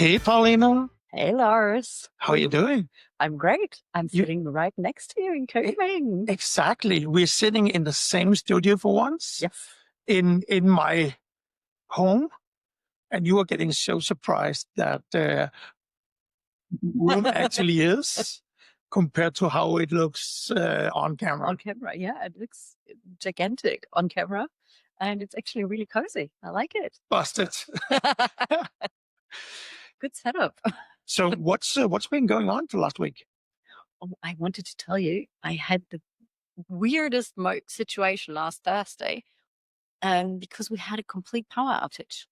Hey, Paulina. Hey, Lars. How are you doing? I'm great. I'm You- sitting right next to you in Copenhagen. Exactly. We're sitting in the same studio for once. Yes. In my home, and you are getting so surprised that room actually is compared to how it looks on camera. On camera, yeah, it looks gigantic on camera, and it's actually really cozy. I like it. Busted. Good setup. So what's been going on for last week? Oh, I wanted to tell you, I had the weirdest situation last Thursday, because we had a complete power outage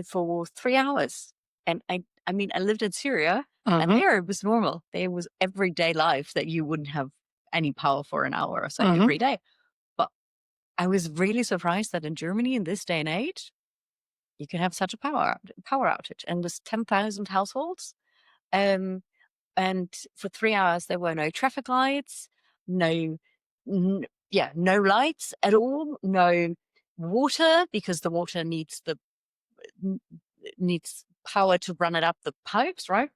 for 3 hours, and I mean, I lived in Syria. And Mhm. there it was normal. There was everyday life that you wouldn't have any power for an hour or so Mhm. every day. But I was really surprised that in Germany in this day and age, you can have such a power outage. And there's 10,000 households. And for 3 hours, there were no traffic lights, no lights at all, no water, because the water needs power to run it up the pipes, right?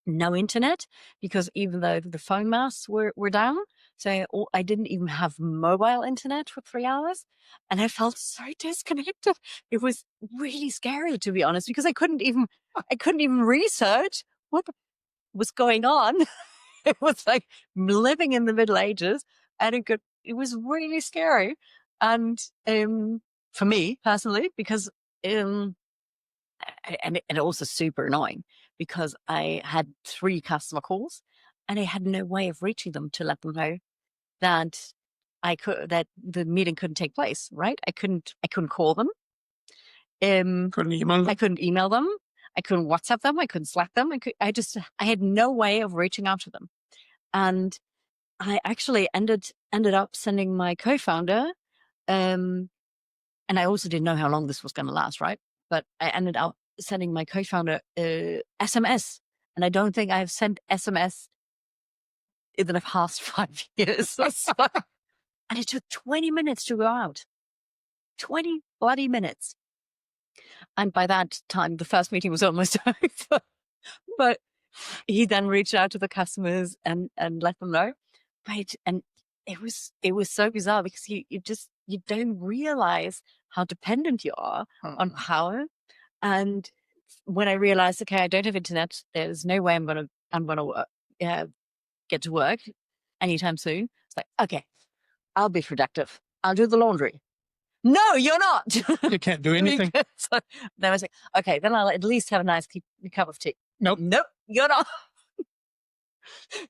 No internet, because even though the phone masts were down, so I didn't even have mobile internet for 3 hours, and I felt so disconnected. It was really scary, to be honest, because I couldn't even research what was going on. It was like living in the Middle Ages, and it was really scary, and for me personally, because and also super annoying, because I had 3 customer calls and I had no way of reaching them to let them know that that the meeting couldn't take place. Right? I couldn't call them. Couldn't email them? I couldn't email them. I couldn't WhatsApp them. I couldn't Slack them. I had no way of reaching out to them, and I actually ended up sending my co-founder. And I also didn't know how long this was going to last, right? But I ended up sending my co-founder SMS, and I don't think I've sent SMS in the past 5 years. And it took 20 minutes to go out. 20 bloody minutes. And by that time, the first meeting was almost over. But he then reached out to the customers and let them know. Right. And it was so bizarre, because you don't realize how dependent you are on power. And when I realized, okay, I don't have internet, there's no way I'm gonna work, get to work anytime soon. It's like, okay, I'll be productive. I'll do the laundry. No, you're not. You can't do anything. So then I was like, okay, then I'll at least have a nice cup of tea. Nope. You're not.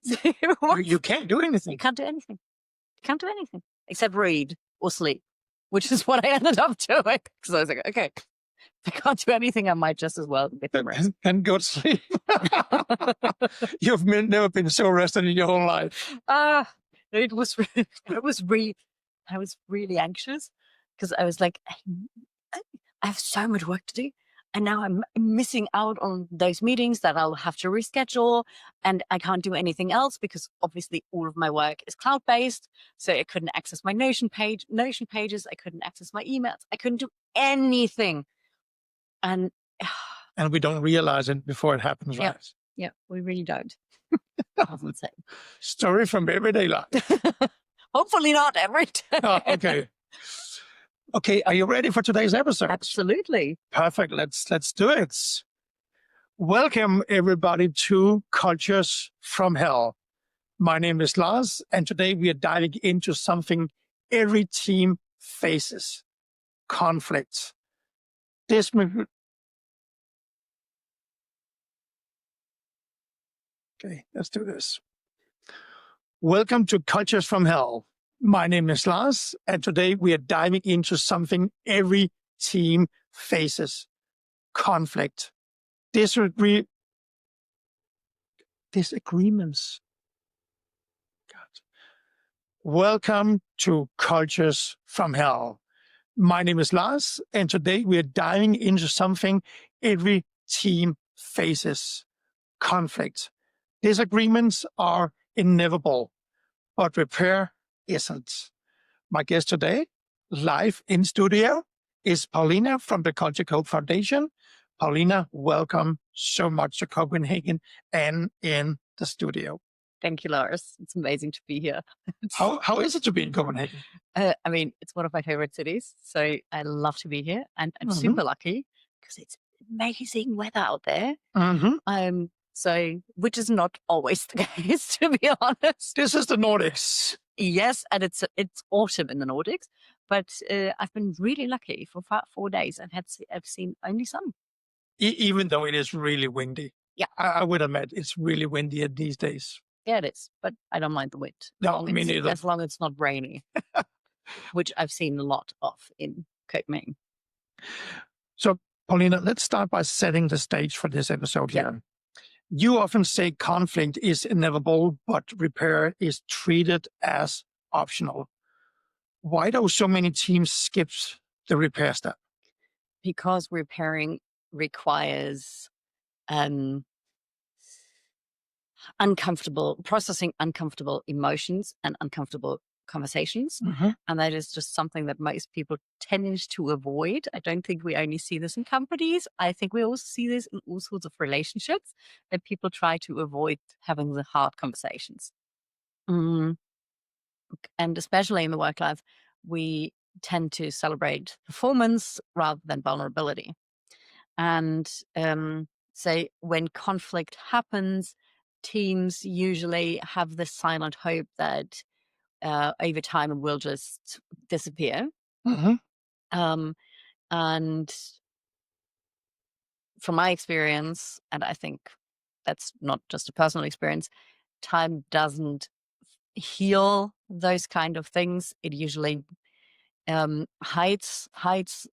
You can't do anything. You can't do anything. You can't do anything except read or sleep, which is what I ended up doing. Because I was like, okay, if I can't do anything, I might just as well get some rest. And go to sleep. You've never been so rested in your whole life. It was I was really anxious, because I was like, I have so much work to do, and now I'm missing out on those meetings that I'll have to reschedule, and I can't do anything else, because obviously all of my work is cloud-based. So I couldn't access my Notion pages. I couldn't access my emails. I couldn't do anything. And we don't realize it before it happens, yeah, right? Yeah, we really don't. Story from everyday life. Hopefully not every day. Oh, okay. Okay, are you ready for today's episode? Absolutely. Perfect. Let's do it. Welcome everybody to Cultures from Hell. My name is Lars, and today we are diving into something every team faces: conflict. Okay, let's do this. Welcome to Cultures from Hell. My name is Lars, and today we are diving into something every team faces: conflict. Disagreements. God. Welcome to Cultures from Hell. My name is Lars, and today we are diving into something every team faces: conflict. Disagreements are inevitable, but repair isn't. My guest today, live in studio, is Paulina from the Culture Code Foundation. Paulina, welcome so much to Copenhagen and in the studio. Thank you, Lars. It's amazing to be here. How is it to be in Copenhagen? I mean, it's one of my favorite cities, so I love to be here, and I'm Mm-hmm. super lucky because it's amazing weather out there. Mm-hmm. So which is not always the case, to be honest. This is the Nordics. Yes, and it's autumn in the Nordics, but I've been really lucky for 4 days. I've seen only sun. Even though it is really windy. Yeah. I would admit it's really windy these days. Yeah, it is, but I don't mind the wind. No, me neither. As long as it's not rainy, which I've seen a lot of in Copenhagen. So, Paulina, let's start by setting the stage for this episode here. You often say conflict is inevitable, but repair is treated as optional. Why do so many teams skip the repair step? Because repairing requires processing uncomfortable emotions and uncomfortable conversations. Mm-hmm. And that is just something that most people tend to avoid. I don't think we only see this in companies. I think we also see this in all sorts of relationships, that people try to avoid having the hard conversations. And especially in the work life, we tend to celebrate performance rather than vulnerability. And so when conflict happens, teams usually have this silent hope that over time it will just disappear. Mm-hmm. And from my experience, and I think that's not just a personal experience, time doesn't heal those kind of things. It usually hides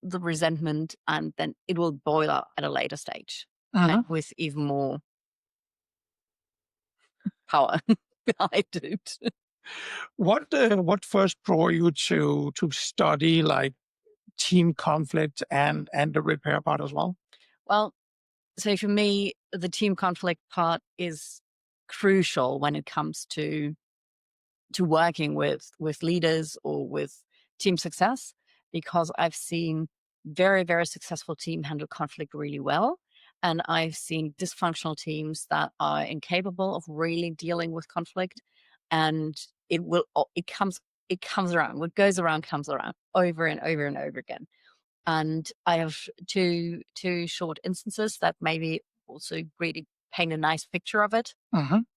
the resentment, and then it will boil up at a later stage and with even more power behind it. What first brought you to study like team conflict and the repair part as well? Well, so for me, the team conflict part is crucial when it comes to working with leaders or with team success, because I've seen very, very successful team handle conflict really well. And I've seen dysfunctional teams that are incapable of really dealing with conflict. And it comes around. What goes around comes around over and over and over again. And I have two short instances that maybe also really paint a nice picture of it. And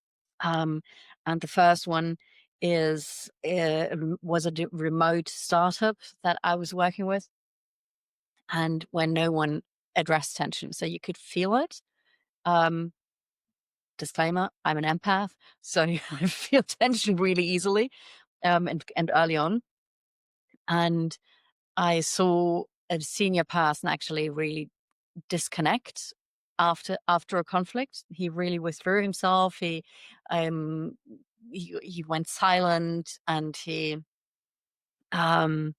the first one was a remote startup that I was working with, and when no one addressed tension, so you could feel it. Disclaimer: I'm an empath, so I feel tension really easily, and early on. And I saw a senior person actually really disconnect after a conflict. He really withdrew himself. He went silent, and um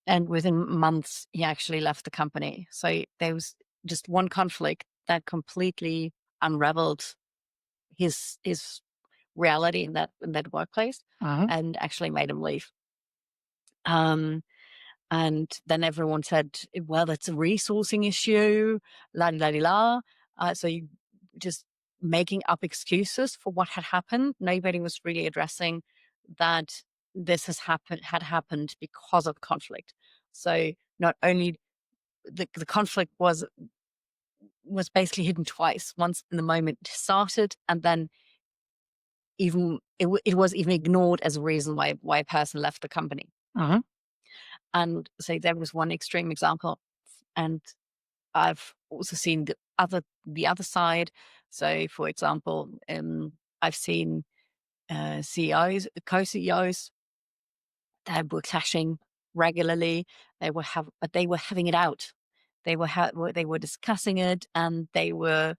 and within months he actually left the company. So there was just one conflict that completely unraveled his reality in that workplace, and actually made him leave. And then everyone said, well, that's a resourcing issue, la di la di la. So you just making up excuses for what had happened. Nobody was really addressing that this had happened because of conflict. So not only the conflict was basically hidden twice, once in the moment it started, and then even it was even ignored as a reason why a person left the company. And so there was one extreme example, and I've also seen the other side. So, for example, I've seen CEOs, co-CEOs that were clashing regularly. But they were having it out. They were discussing it, and they were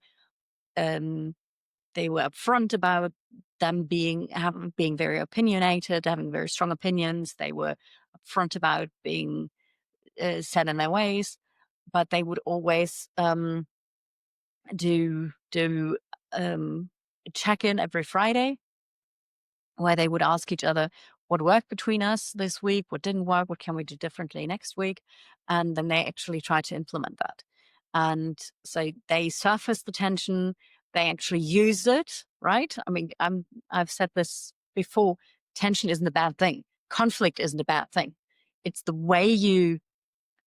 upfront about them being very opinionated, having very strong opinions. They were upfront about being set in their ways, but they would always do check-in every Friday, where they would ask each other, what worked between us this week, what didn't work, what can we do differently next week, and then they actually try to implement that. And so they surface the tension, they actually use it, right? I mean, I've said this before, tension isn't a bad thing. Conflict isn't a bad thing. It's the way you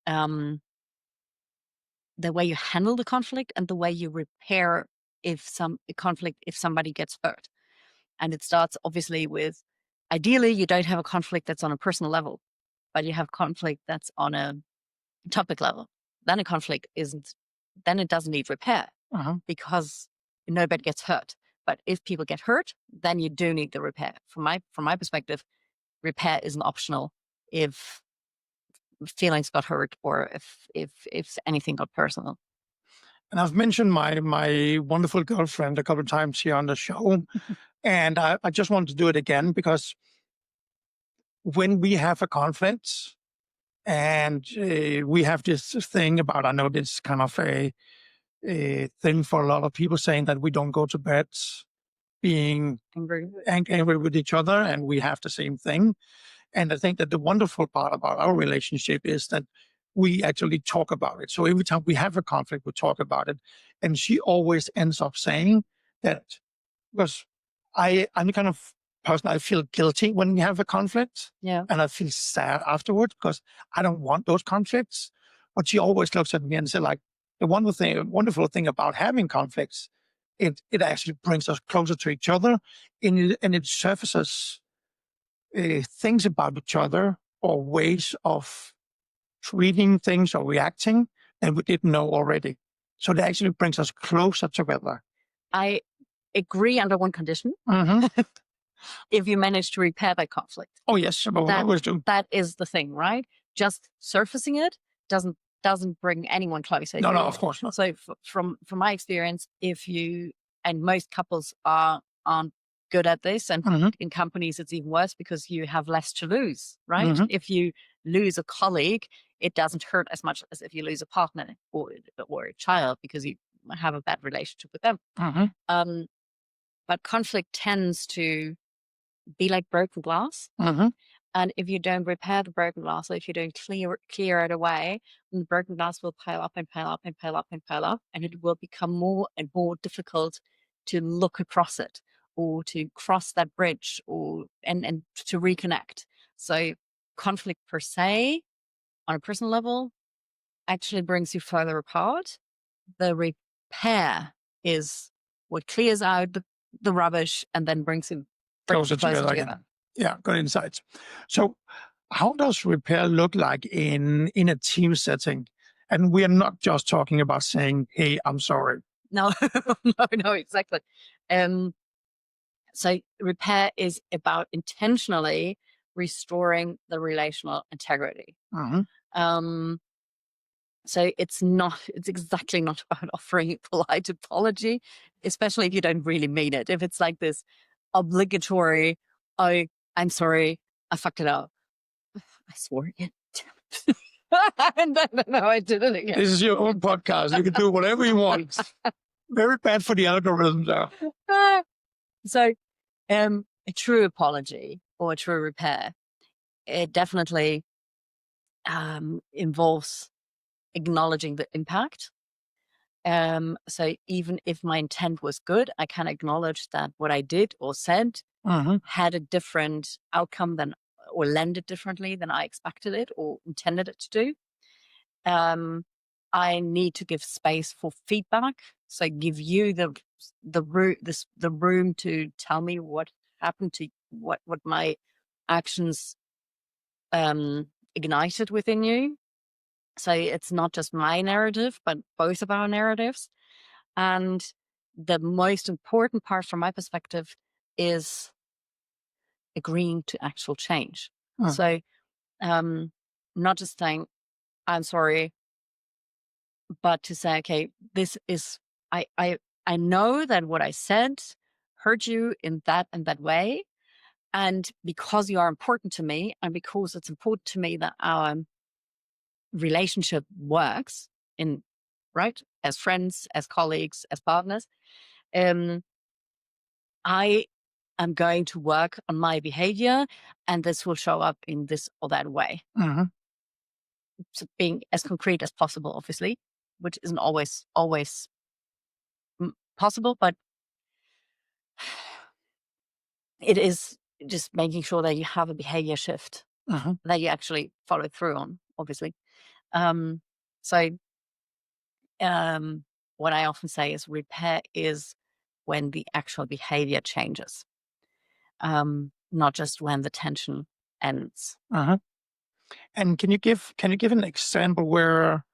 handle the conflict and the way you repair if somebody gets hurt. And it starts obviously with, ideally, you don't have a conflict that's on a personal level, but you have conflict that's on a topic level. Then then it doesn't need repair because nobody gets hurt. But if people get hurt, then you do need the repair. From my perspective, repair isn't optional if feelings got hurt or if anything got personal. And I've mentioned my wonderful girlfriend a couple of times here on the show, and I just want to do it again because when we have a conflict and we have this thing about, I know this kind of a thing for a lot of people saying that we don't go to bed being angry with each other, and we have the same thing. And I think that the wonderful part about our relationship is that we actually talk about it. So every time we have a conflict, we talk about it. And she always ends up saying that, because I'm the kind of person, I feel guilty when we have a conflict. Yeah. And I feel sad afterwards because I don't want those conflicts. But she always looks at me and says, like, the wonderful thing about having conflicts, it actually brings us closer to each other, and it surfaces things about each other or ways of treating things or reacting that we didn't know already. So that actually brings us closer together. I agree under one condition. If you manage to repair that conflict. Oh, yes, we always do. That is the thing, right? Just surfacing it doesn't bring anyone closer. No, of course not. So from my experience, and most couples aren't good at this, and in companies it's even worse because you have less to lose, right? If you lose a colleague, it doesn't hurt as much as if you lose a partner or a child because you have a bad relationship with them. But conflict tends to be like broken glass. And if you don't repair the broken glass, or if you don't clear it away, then the broken glass will pile up and pile up and pile up and pile up, and it will become more and more difficult to look across it or to cross that bridge and to reconnect. So conflict per se, on a personal level, actually brings you further apart. The repair is what clears out the rubbish and then brings you closer together. Again. Yeah, good insights. So how does repair look like in a team setting? And we are not just talking about saying, hey, I'm sorry. No, no, exactly. So repair is about intentionally restoring the relational integrity. So it's exactly not about offering a polite apology, especially if you don't really mean it. If it's like this obligatory, oh, I'm sorry, I fucked it up. I swore again. No, I did it again. This is your own podcast. You can do whatever you want. Very bad for the algorithm, though. So a true apology or a true repair, it definitely involves acknowledging the impact. So even if my intent was good, I can acknowledge that what I did or said had a different outcome or landed differently than I expected it or intended it to do. I need to give space for feedback. So give you the room to tell me what happened to what my actions ignited within you. So it's not just my narrative, but both of our narratives. And the most important part from my perspective is agreeing to actual change. So not just saying, I'm sorry, but to say, okay, this is, I know that what I said hurt you in that and that way. And because you are important to me, and because it's important to me that our relationship works right, as friends, as colleagues, as partners, I I'm going to work on my behavior, and this will show up in this or that way. Mm-hmm. So being as concrete as possible, obviously, which isn't always possible, but it is just making sure that you have a behavior shift Mm-hmm. that you actually follow through on, obviously. So what I often say is repair is when the actual behavior changes, not just when the tension ends. Uh-huh. And can you give an example where,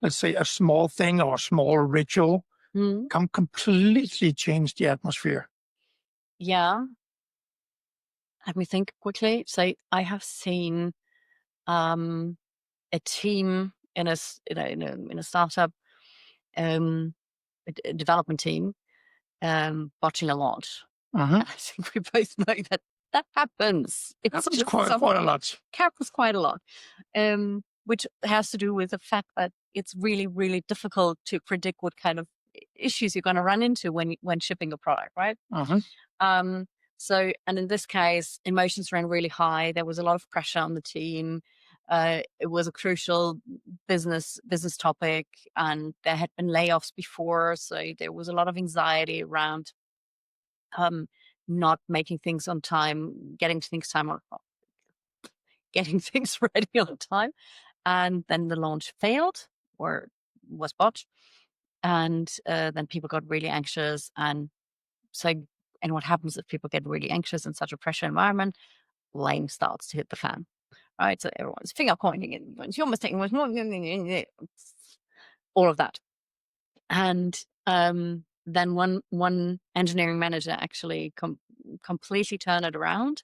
let's say, a small thing or a small ritual can completely change the atmosphere? Yeah. Let me think quickly. So I have seen a team in a startup, a development team, botching a launch. Mm-hmm. I think we both know that happens. It's Happens just quite a lot. happens quite a lot, which has to do with the fact that it's really, really difficult to predict what kind of issues you're going to run into when shipping a product, right? Mm-hmm. So, and in this case, emotions ran really high. There was a lot of pressure on the team. It was a crucial business topic, and there had been layoffs before, so there was a lot of anxiety around not making things on time, getting things ready on time, and then the launch failed or was botched, and then people got really anxious, and so. And what happens if people get really anxious in such a pressure environment? Blame starts to hit the fan, right? So everyone's finger pointing and it's your mistake, all of that. And then one engineering manager actually completely turned it around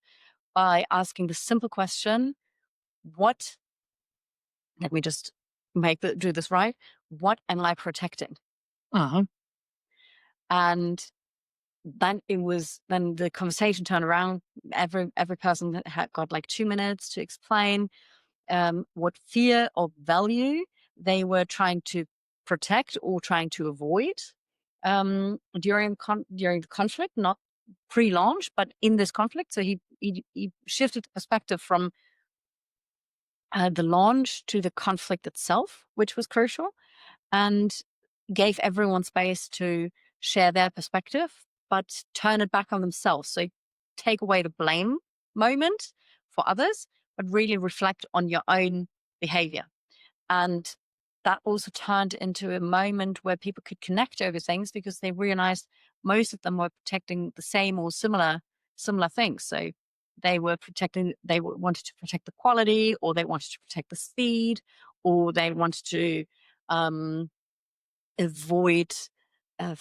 by asking the simple question: "What? Let me just do this right. What am I protecting?" Mm-hmm. And then the conversation turned around. Every person had got like 2 minutes to explain what fear or value they were trying to protect or trying to avoid during the conflict, not pre-launch, but in this conflict. So he shifted the perspective from the launch to the conflict itself, which was crucial, and gave everyone space to share their perspective, but turn it back on themselves. So take away the blame moment for others, but really reflect on your own behavior. And that also turned into a moment where people could connect over things because they realized most of them were protecting the same or similar things. So they wanted to protect the quality, or they wanted to protect the speed, or they wanted to avoid uh,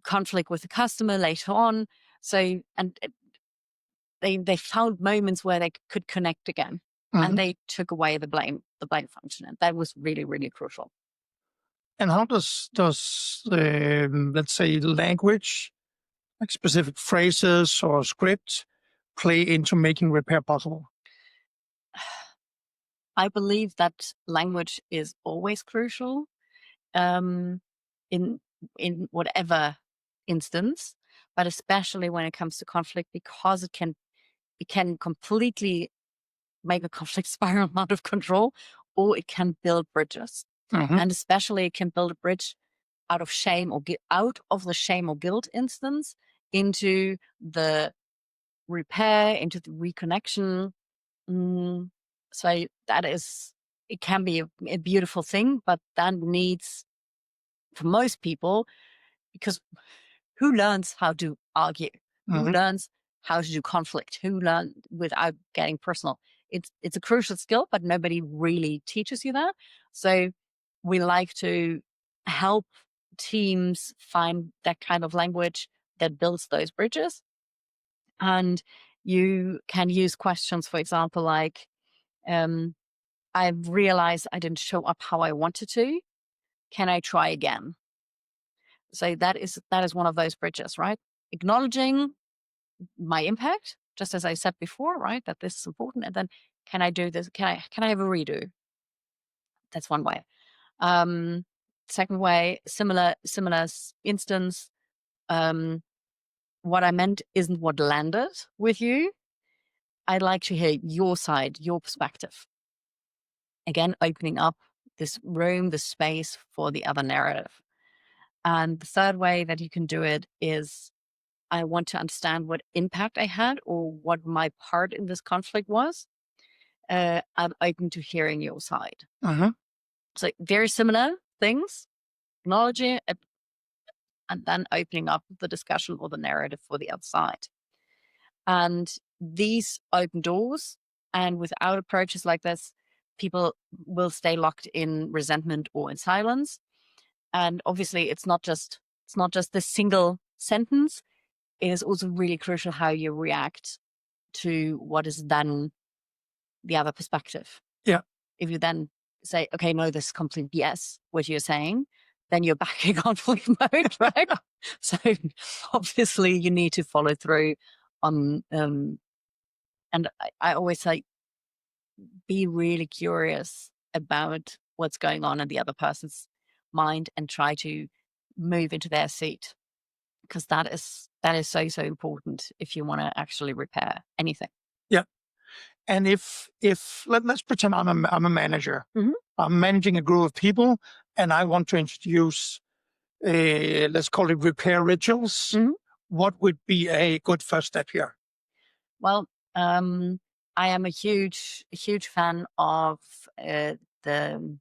conflict with the customer later on. So, and they found moments where they could connect again, Mm-hmm. and they took away the blame function, and that was really, really crucial. And how does let's say, language, like specific phrases or scripts, play into making repair possible? I believe that language is always crucial in whatever instance, but especially when it comes to conflict, because it can completely make a conflict spiral out of control, or it can build bridges. Mm-hmm. And especially it can build a bridge out of shame, or out of the shame or guilt instance into the repair, into the reconnection. So it can be a beautiful thing, but that needs, for most people, because who learns how to argue? Who Mm-hmm. learns how to do conflict? Who learns without getting personal? It's a crucial skill, but nobody really teaches you that. So we like to help teams find that kind of language that builds those bridges. And you can use questions, for example, like, I've realized I didn't show up how I wanted to. Can I try again? So that is one of those bridges, right? Acknowledging my impact, just as I said before, right? That this is important. And then, can I do this? Can I have a redo? That's one way. Second way, similar instance. what I meant isn't what landed with you. I'd like to hear your side, your perspective. Again, opening up this room, this space for the other narrative. And the third way that you can do it is I want to understand what impact I had or what my part in this conflict was. I'm open to hearing your side. So very similar things, acknowledging it, and then opening up the discussion or the narrative for the other side. And these open doors, and without approaches like this, people will stay locked in resentment or in silence. And obviously, it's not just this single sentence. It is also really crucial how you react to what is then the other perspective. Yeah. If you then say, okay, no, this is complete BS, what you're saying, then you're back in conflict mode, right? So obviously you need to follow through on, and I always say, be really curious about what's going on in the other person's mind and try to move into their seat, because that is so important if you want to actually repair anything. Yeah. And if let's pretend I'm a manager. Mhm. I'm managing a group of people, and I want to introduce let's call it repair rituals. Mhm. What would be a good first step here? Well, I am a huge fan of the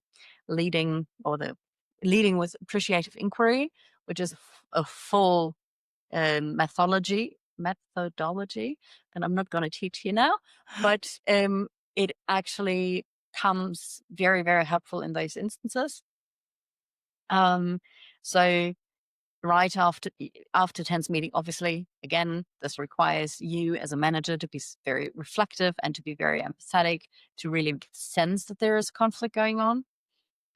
leading with appreciative inquiry, which is a full methodology, and I'm not going to teach you now, but it actually comes very, very helpful in those instances. So right after tense meeting, obviously, again, this requires you as a manager to be very reflective and to be very empathetic, to really sense that there is a conflict going on,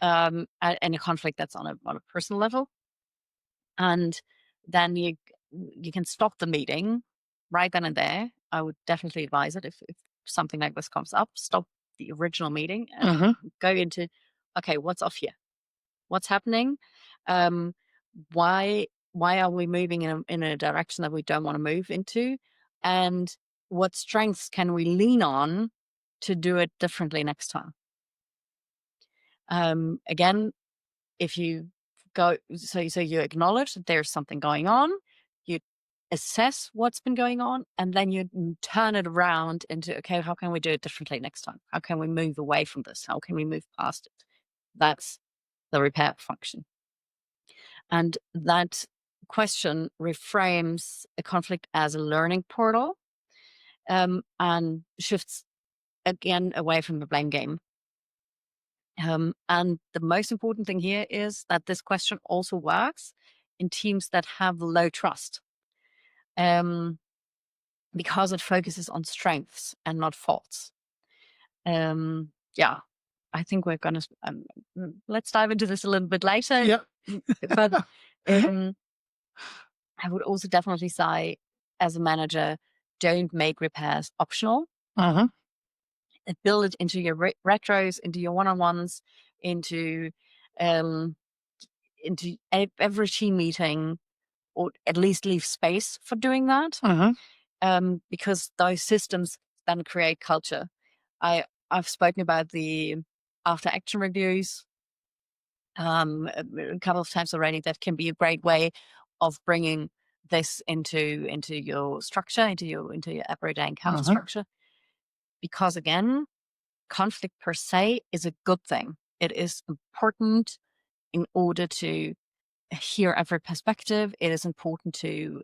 and a conflict that's on a personal level. And then you can stop the meeting right then and there. I would definitely advise it if something like this comes up. Stop the original meeting and go into, okay, what's off here? What's happening? Why are we moving in a direction that we don't want to move into? And what strengths can we lean on to do it differently next time? Again, if you go, so you acknowledge that there's something going on, you assess what's been going on, and then you turn it around into, okay, how can we do it differently next time? How can we move away from this? How can we move past it? That's the repair function. And that question reframes a conflict as a learning portal, and shifts again away from the blame game. And the most important thing here is that this question also works in teams that have low trust, because it focuses on strengths and not faults. Yeah, I think we're going to, let's dive into this a little bit later. Yeah. But I would also definitely say, as a manager, don't make repairs optional. Build it into your retros, into your one-on-ones, into every team meeting, or at least leave space for doing that, because those systems then create culture. I've spoken about the after action reviews a couple of times already. That can be a great way of bringing this into your structure, into your everyday encounter structure, because again, conflict per se is a good thing. It is important in order to hear every perspective. It is important to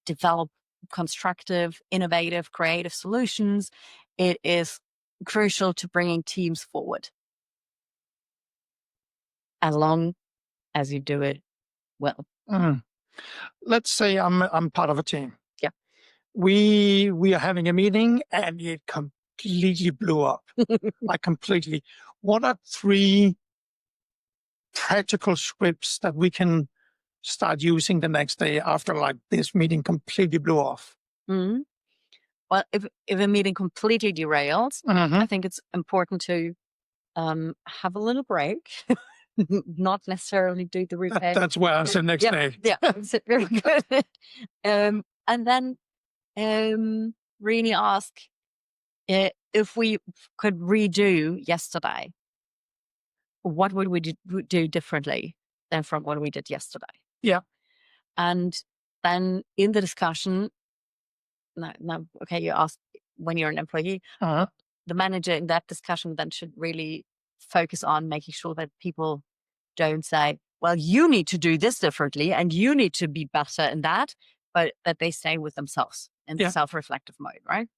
develop constructive, innovative, creative solutions. It is crucial to bringing teams forward, as long as you do it well. Let's say I'm part of a team. Yeah. We are having a meeting and it completely blew up. Like completely. What are 3 practical scripts that we can start using the next day after like this meeting completely blew off? Well, if a meeting completely derails, I think it's important to have a little break, not necessarily do the repair. That's where I said next day. Yeah, it's very good. and then really ask if we could redo yesterday, what would we do differently than from what we did yesterday? Yeah. And then in the discussion, no, okay, you ask when you're an employee, Uh-huh. the manager in that discussion then should really focus on making sure that people don't say, well, you need to do this differently and you need to be better in that, but that they stay with themselves in the Yeah. self-reflective mode, right?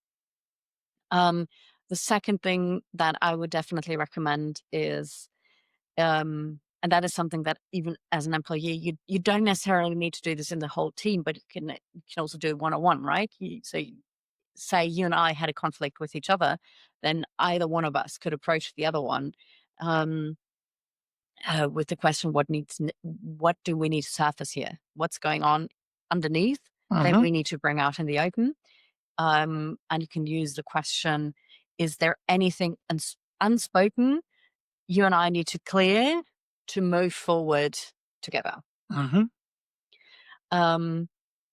The second thing that I would definitely recommend is, and that is something that even as an employee, you don't necessarily need to do this in the whole team, but you can also do it one-on-one, right? Say you and I had a conflict with each other, then either one of us could approach the other one um, with the question, what do we need to surface here? What's going on underneath that Uh-huh. we need to bring out in the open? And you can use the question, is there anything unspoken you and I need to clear to move forward together? Uh-huh. Um,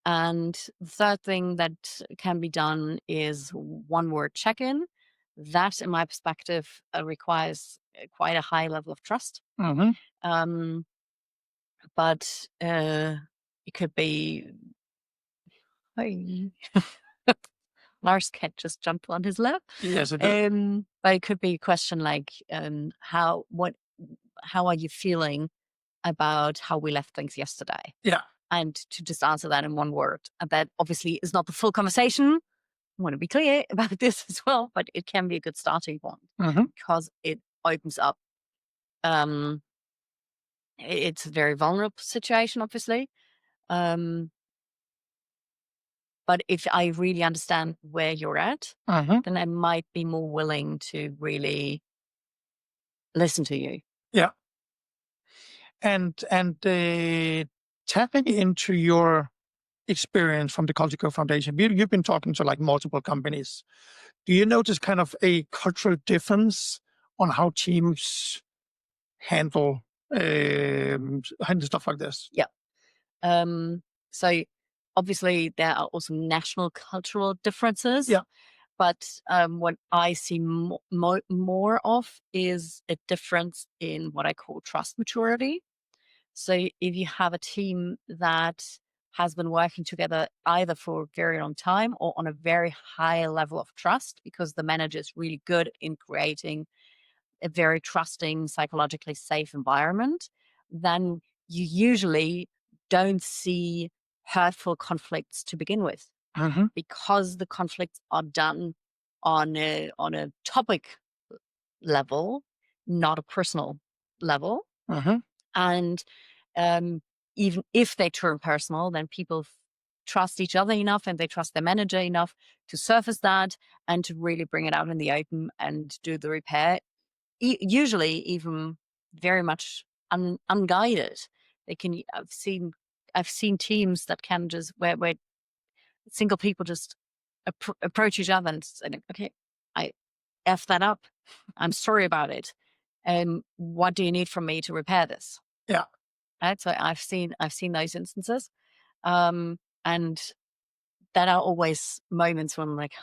and the third thing that can be done is one word check in. That, in my perspective, requires quite a high level of trust. Uh-huh. Um, but it could be, hey, Lars cat just jumped on his lap. Yes, it is. But it could be a question like, how are you feeling about how we left things yesterday? Yeah. And to just answer that in one word. And that obviously is not the full conversation. I want to be clear about this as well, but it can be a good starting point Uh-huh. because it opens up. Um, it's a very vulnerable situation, obviously. Um, but if I really understand where you're at, Uh-huh. then I might be more willing to really listen to you. Yeah. And tapping into your experience from the Cultural Foundation, you've been talking to like multiple companies. Do you notice kind of a cultural difference on how teams handle handle stuff like this? Yeah. So obviously there are also national cultural differences. Yeah. But what I see more of is a difference in what I call trust maturity. So if you have a team that has been working together either for a very long time or on a very high level of trust, because the manager is really good in creating a very trusting, psychologically safe environment, then you usually don't see hurtful conflicts to begin with Uh-huh. because the conflicts are done on a topic level, not a personal level. Uh-huh. And um, even if they turn personal, then people trust each other enough and they trust their manager enough to surface that and to really bring it out in the open and do the repair. Usually, even very much unguided. They can. I've seen teams that can just where single people just approach each other and say, okay, I F that up. I'm sorry about it. What do you need from me to repair this? Yeah. Right. So I've seen those instances. And that are always moments when I'm like,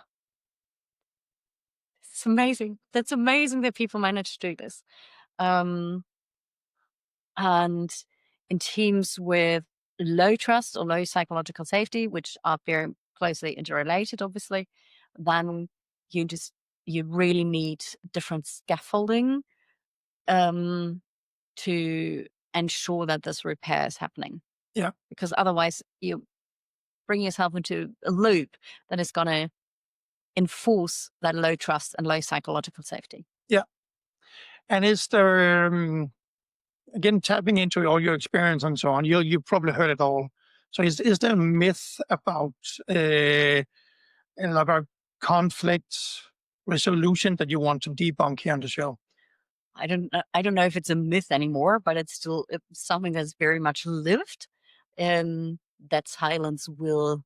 it's amazing. That's amazing that people manage to do this. Um, and in teams with low trust or low psychological safety, which are very closely interrelated, obviously, then you just you really need different scaffolding to ensure that this repair is happening. Yeah. Because otherwise you bring yourself into a loop that is going to enforce that low trust and low psychological safety. Yeah. And is there again tapping into all your experience and so on? You probably heard it all. So is there a myth about conflict resolution that you want to debunk here on the show? I don't know if it's a myth anymore, but it's still something that's very much lived. That silence will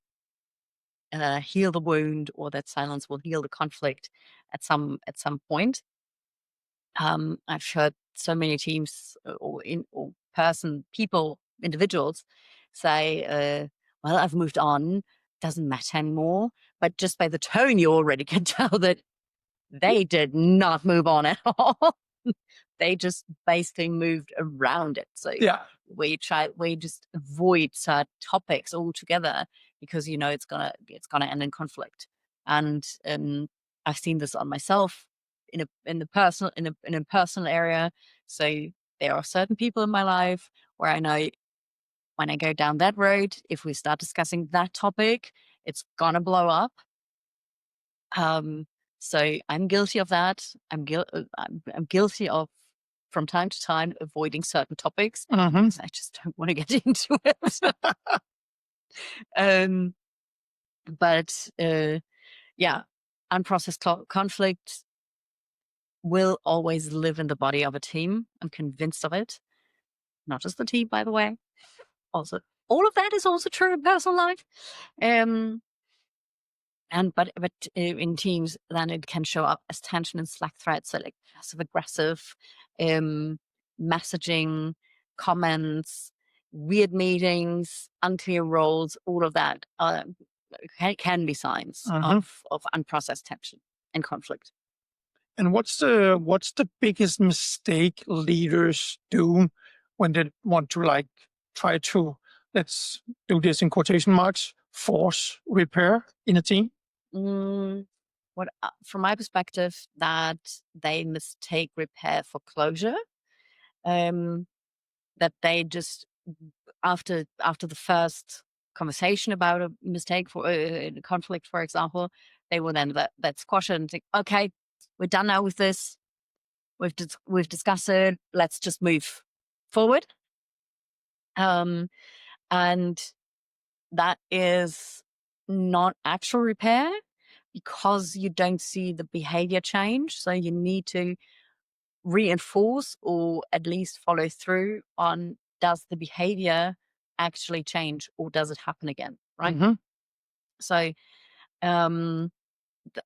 heal the wound, or that silence will heal the conflict at some point. I've heard so many teams or individuals say, "Well, I've moved on. doesn't matter anymore. But just by the tone, you already can tell that they did not move on at all. They just basically moved around it. So Yeah. we just avoid certain topics altogether because it's gonna end in conflict. And I've seen this on myself in a personal area. So there are certain people in my life where I know when I go down that road, if we start discussing that topic, it's gonna blow up. So I'm guilty of that. I'm guilty of, from time to time, avoiding certain topics because I just don't want to get into it. But yeah, unprocessed conflict will always live in the body of a team. I'm convinced of it. Not just the team, by the way. Also, all of that is also true in personal life. But in teams, then it can show up as tension and Slack threads, so like passive aggressive messaging, comments, weird meetings, unclear roles. All of that can be signs of unprocessed tension and conflict. And what's the biggest mistake leaders do when they want to try to, let's do this in quotation marks, force repair in a team? From my perspective, that they mistake repair for closure. That they just after the first conversation about a mistake for a conflict, for example, they will then that squash it and think, okay, we're done now with this. We've discussed it. Let's just move forward. And that is not actual repair because you don't see the behavior change. So you need to reinforce or at least follow through on, does the behavior actually change or does it happen again? Right. So, and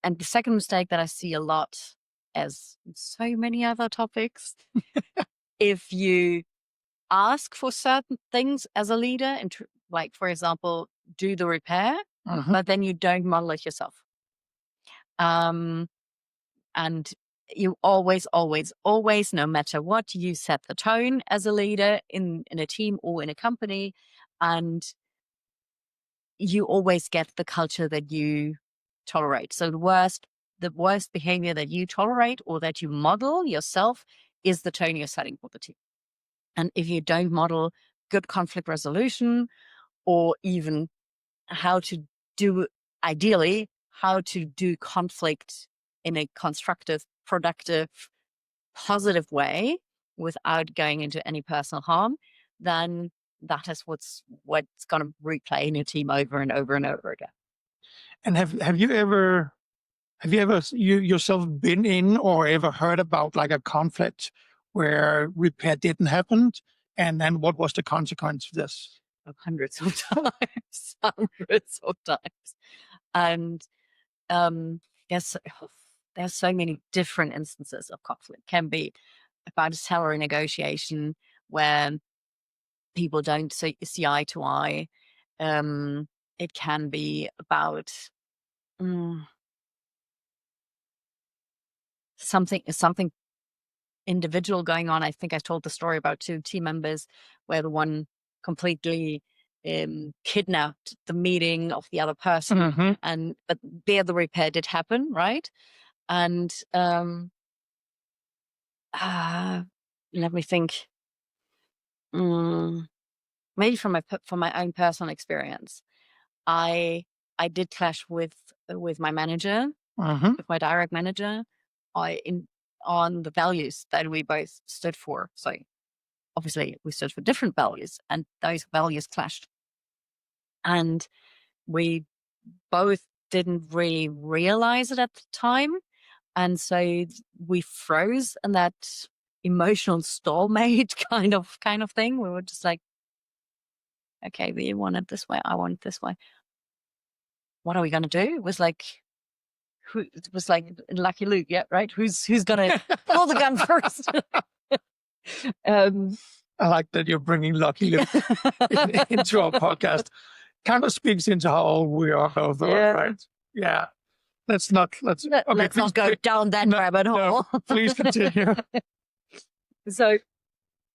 the second mistake that I see a lot, as so many other topics, if you ask for certain things as a leader, and like, for example, do the repair, but then you don't model it yourself. And you always, no matter what, you set the tone as a leader in a team or in a company, and you always get the culture that you tolerate. So the worst behavior that you tolerate or that you model yourself is the tone you're setting for the team. And if you don't model good conflict resolution, or even ideally how to do conflict in a constructive, productive, positive way without going into any personal harm, then that is what's going to replay in your team over and over and over again. And have you ever yourself been in or ever heard about like a conflict where repair didn't happen, and then what was the consequence of this? Hundreds of times. And there's so many different instances of conflict. It can be about a salary negotiation where people don't see eye to eye. It can be about something individual going on. I think I told the story about 2 team members where the one completely kidnapped the meeting of the other person, but there the repair did happen, right? And let me think. Maybe from my own personal experience, I did clash with my manager, with my direct manager, on the values that we both stood for. So obviously we stood for different values, and those values clashed. And we both didn't really realize it at the time. And so we froze in that emotional stalemate kind of thing. We were just like, okay, we want it this way, I want it this way. What are we going to do? It was like Lucky Luke, yeah, right? Who's going to pull the gun first? I like that you're bringing Lucky Luke into our podcast. kind of speaks into how old we are, both, right? Yeah. Let's not go down that rabbit hole. Please continue. So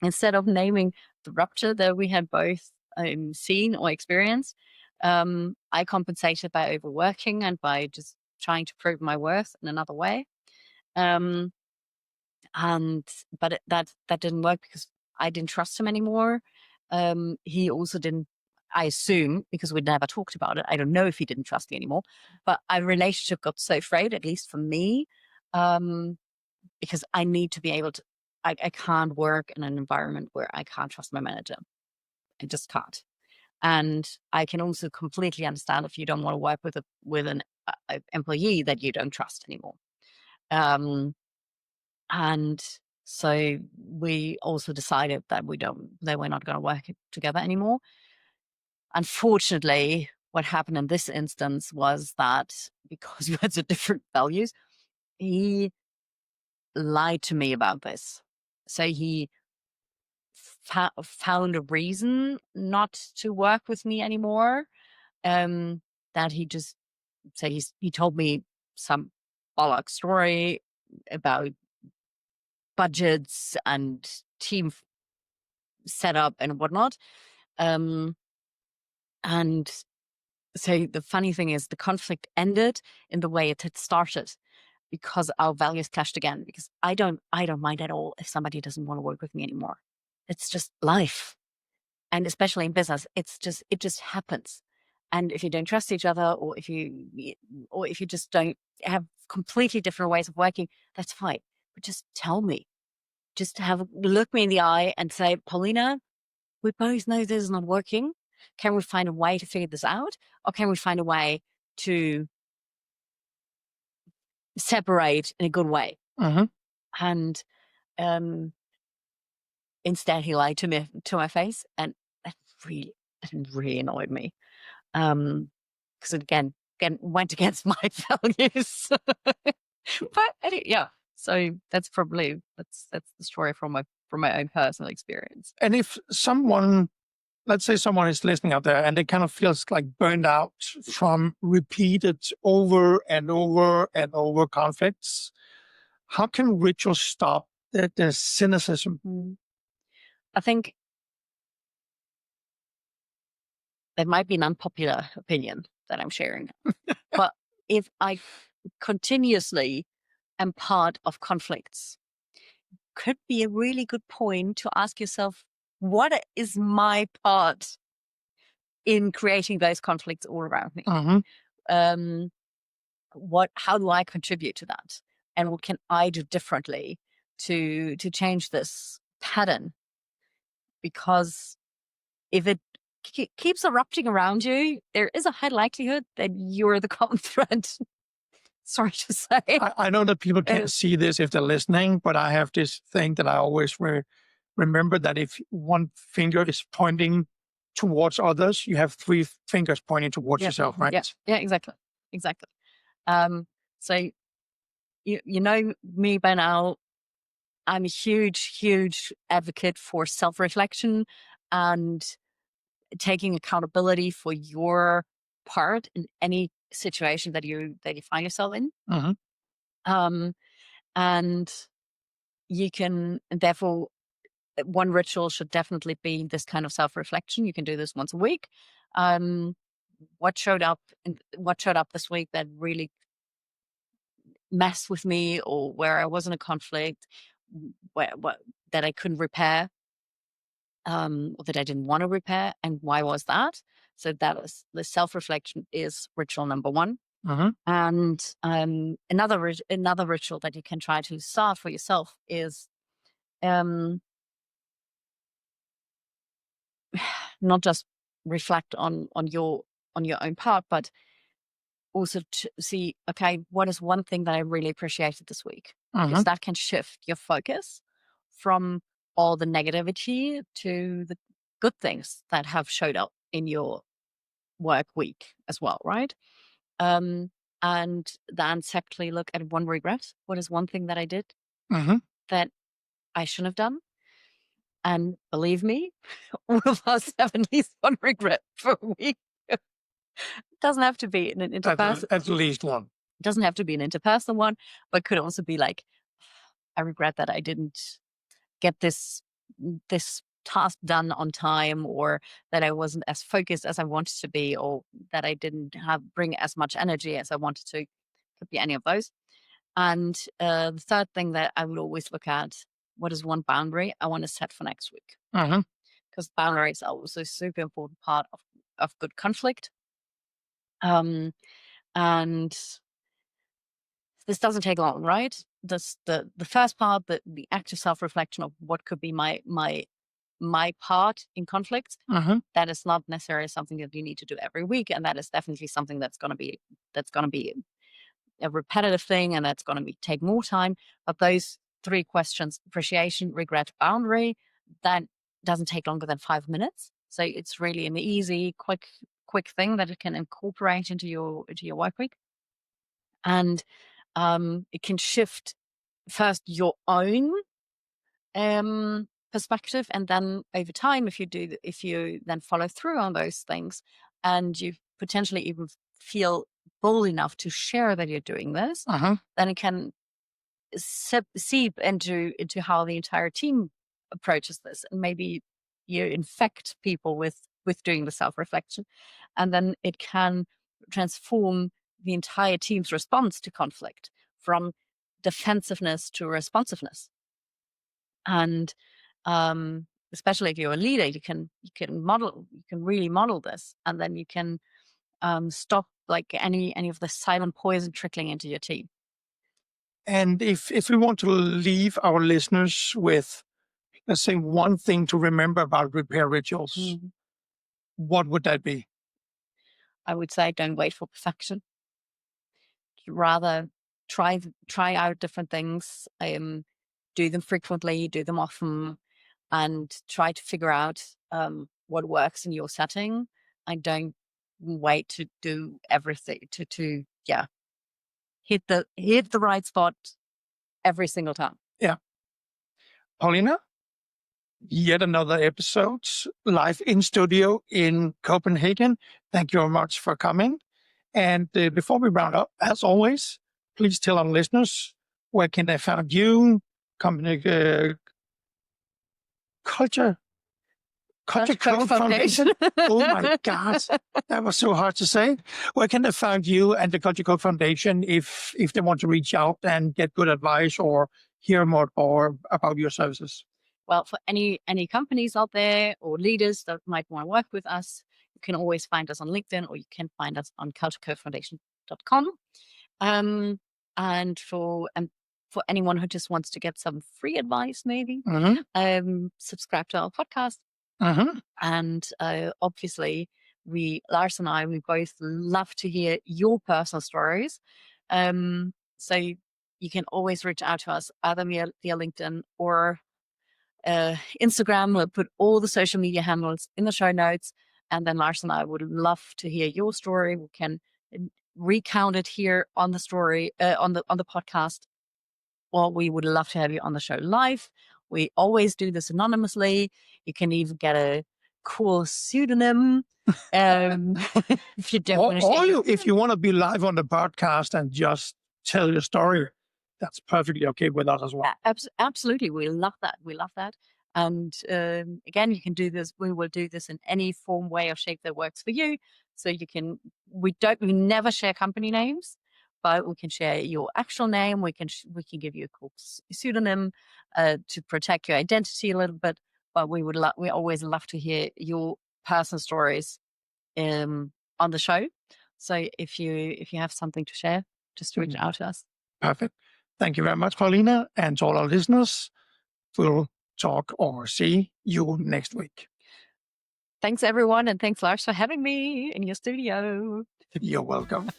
instead of naming the rupture that we had both seen or experienced, I compensated by overworking and by just trying to prove my worth in another way. But that didn't work because I didn't trust him anymore. He also didn't, I assume, because we'd never talked about it. I don't know if he didn't trust me anymore, but our relationship got so frayed, at least for me, because I need to be able to, I can't work in an environment where I can't trust my manager. I just can't. And I can also completely understand if you don't want to work with an employee that you don't trust anymore. And so we also decided that we're not going to work together anymore. Unfortunately, what happened in this instance was that because we had so different values, he lied to me about this. So he found a reason not to work with me anymore. That he just said he told me some bollock story about budgets and team setup and whatnot. And so the funny thing is the conflict ended in the way it had started because our values clashed again, because I don't mind at all if somebody doesn't want to work with me anymore. It's just life. And especially in business, it just happens. And if you don't trust each other, or if you just don't have completely different ways of working, that's fine. But just tell me. Just look me in the eye and say, Paulina, we both know this is not working. Can we find a way to figure this out? Or can we find a way to separate in a good way? Mm-hmm. And instead he lied to my face, and that really annoyed me. Because again went against my values. But yeah, so that's probably that's the story from my own personal experience. And if someone, let's say someone is listening out there and they kind of feels like burned out from repeated over and over and over conflicts, how can rituals stop the cynicism? I think that might be an unpopular opinion that I'm sharing, but if I continuously am part of conflicts, could be a really good point to ask yourself, what is my part in creating those conflicts all around me? Mm-hmm. How do I contribute to that? And what can I do differently to change this pattern? Because if it keeps erupting around you, there is a high likelihood that you're the common thread. Sorry to say. I know that people can't see this if they're listening, but I have this thing that I always remember, that if one finger is pointing towards others, you have three fingers pointing towards yourself, right? Yeah, exactly. So you know me by now. I'm a huge advocate for self-reflection and taking accountability for your part in any situation that you find yourself in. Mm-hmm. And you can, therefore, one ritual should definitely be this kind of self-reflection. You can do this once a week. What showed up this week that really messed with me, or where I was in a conflict, that I couldn't repair, or that I didn't want to repair, and why was that? So that is the self-reflection is ritual number one. Mm-hmm. And another ritual that you can try to start for yourself is not just reflect on your own part, but also to see, okay, what is one thing that I really appreciated this week? Mm-hmm. Because that can shift your focus from all the negativity to the good things that have showed up in your work week as well, right? And then secondly, look at one regret. What is one thing that I did Mm-hmm. that I shouldn't have done? And believe me, all of us have at least one regret per week. Doesn't have to be an interpersonal. At least one. Doesn't have to be an interpersonal one, but could also be like, I regret that I didn't get this task done on time, or that I wasn't as focused as I wanted to be, or that I didn't bring as much energy as I wanted to. Could be any of those. And the third thing that I would always look at, what is one boundary I want to set for next week? Because boundaries are also a super important part of good conflict. And this doesn't take long, right? The first part, the active self-reflection of what could be my part in conflict, that is not necessarily something that you need to do every week, and that is definitely something that's going to be a repetitive thing, and that's going to take more time. But those 3 questions: appreciation, regret, boundary, that doesn't take longer than 5 minutes. So it's really an easy, quick thing that it can incorporate into your work week, and it can shift first your own perspective, and then over time, if you then follow through on those things, and you potentially even feel bold enough to share that you're doing this, then it can seep into how the entire team approaches this, and maybe you infect people with doing the self-reflection, and then it can transform the entire team's response to conflict from defensiveness to responsiveness. And especially if you're a leader, you can really model this, and then you can stop like any of the silent poison trickling into your team. And if we want to leave our listeners with, let's say, one thing to remember about repair rituals, what would that be? I would say don't wait for perfection. Rather try out different things, do them frequently, do them often, and try to figure out what works in your setting. And don't wait to do everything to hit the right spot every single time. Yeah. Paulina, yet another episode live in studio in Copenhagen. Thank you very much for coming. And before we round up, as always, please tell our listeners where can they find you, Culture Code Foundation. Oh my God, that was so hard to say. Where can they find you and the Culture Code Foundation if they want to reach out and get good advice or hear more about your services? Well, for any companies out there or leaders that might want to work with us, you can always find us on LinkedIn, or you can find us on culturecodefoundation.com. And for anyone who just wants to get some free advice, maybe subscribe to our podcast. And obviously, Lars and I, we both love to hear your personal stories. So you can always reach out to us either via LinkedIn or Instagram. We'll put all the social media handles in the show notes, and then Lars and I would love to hear your story. We can recount it here on the story on the podcast, or we would love to have you on the show live. We always do this anonymously. You can even get a cool pseudonym if you don't want to. Or if you want to be live on the podcast and just tell your story, that's perfectly okay with us as well. Absolutely, we love that. We love that. And again, you can do this. We will do this in any form, way, or shape that works for you. So you can. We never share company names, but we can share your actual name. We can give you a cool pseudonym to protect your identity a little bit. But we always love to hear your personal stories on the show. So if you have something to share, just reach out to us. Perfect. Thank you very much, Paulina, and to all our listeners. We'll talk or see you next week. Thanks, everyone, and thanks, Lars, for having me in your studio. You're welcome.